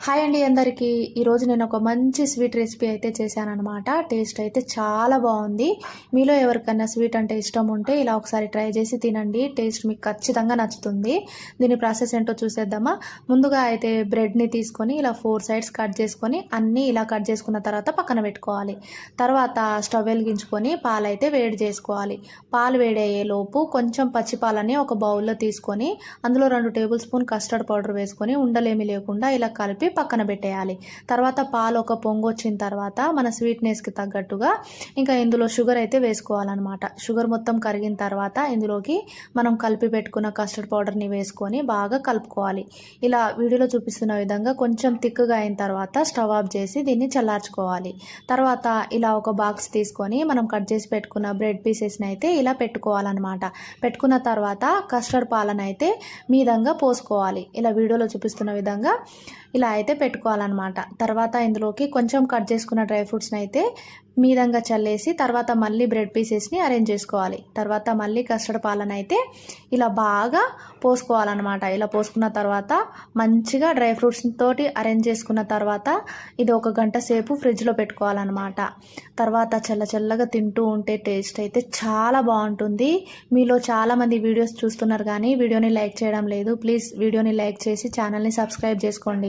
Hi అండి అందరికీ. ఈరోజు నేను ఒక మంచి స్వీట్ రెసిపీ అయితే చేశానన్నమాట. టేస్ట్ అయితే చాలా బాగుంది. మీలో ఎవరికైనా స్వీట్ అంటే ఇష్టం ఉంటే ఇలా ఒకసారి ట్రై చేసి తినండి. టేస్ట్ మీకు ఖచ్చితంగా నచ్చుతుంది. దీని ప్రాసెస్ ఏంటో చూసేద్దామా. ముందుగా అయితే బ్రెడ్ని తీసుకొని ఇలా 4 సైడ్స్ కట్ చేసుకొని అన్నీ ఇలా కట్ చేసుకున్న తర్వాత పక్కన పెట్టుకోవాలి. తర్వాత స్టవ్ వెలిగించుకొని పాలైతే వేడి చేసుకోవాలి. పాలు వేడయ్యేలోపు కొంచెం పచ్చిపాలని ఒక బౌల్లో తీసుకొని అందులో 2 టేబుల్ స్పూన్ కస్టర్డ్ పౌడర్ వేసుకొని ఉండలేమి లేకుండా ఇలా కలిపి పక్కన పెట్టేయాలి. తర్వాత పాలు ఒక పొంగు వచ్చిన తర్వాత మన స్వీట్నెస్కి తగ్గట్టుగా ఇంకా ఇందులో షుగర్ అయితే వేసుకోవాలన్నమాట. షుగర్ మొత్తం కరిగిన తర్వాత ఇందులోకి మనం కలిపి పెట్టుకున్న కస్టర్డ్ పౌడర్ని వేసుకొని బాగా కలుపుకోవాలి. ఇలా వీడియోలో చూపిస్తున్న విధంగా కొంచెం థిక్గా అయిన తర్వాత స్టవ్ ఆఫ్ చేసి దీన్ని చల్లార్చుకోవాలి. తర్వాత ఇలా ఒక బాక్స్ తీసుకొని మనం కట్ చేసి పెట్టుకున్న బ్రెడ్ పీసెస్ని అయితే ఇలా పెట్టుకోవాలన్నమాట. పెట్టుకున్న తర్వాత కస్టర్డ్ పాలను అయితే మీదంగా పోసుకోవాలి. ఇలా వీడియోలో చూపిస్తున్న విధంగా ఇలా అయితే పెట్టుకోవాలన్నమాట. తర్వాత ఇందులోకి కొంచెం కట్ చేసుకున్న డ్రై ఫ్రూట్స్ని అయితే మీదంగా చల్లేసి తర్వాత మళ్ళీ బ్రెడ్ పీసెస్ని అరేంజ్ చేసుకోవాలి. తర్వాత మళ్ళీ కస్టర్డ్ పాలను అయితే ఇలా బాగా పోసుకోవాలన్నమాట. ఇలా పోసుకున్న తర్వాత మంచిగా డ్రై ఫ్రూట్స్ తోటి అరేంజ్ చేసుకున్న తర్వాత ఇది 1 గంట సేపు ఫ్రిడ్జ్లో పెట్టుకోవాలన్నమాట. తర్వాత చల్లగా తింటూ ఉంటే టేస్ట్ అయితే చాలా బాగుంటుంది. మీలో చాలామంది వీడియోస్ చూస్తున్నారు కానీ వీడియోని లైక్ చేయడం లేదు. ప్లీజ్ వీడియోని లైక్ చేసి ఛానల్ని సబ్స్క్రైబ్ చేసుకోండి.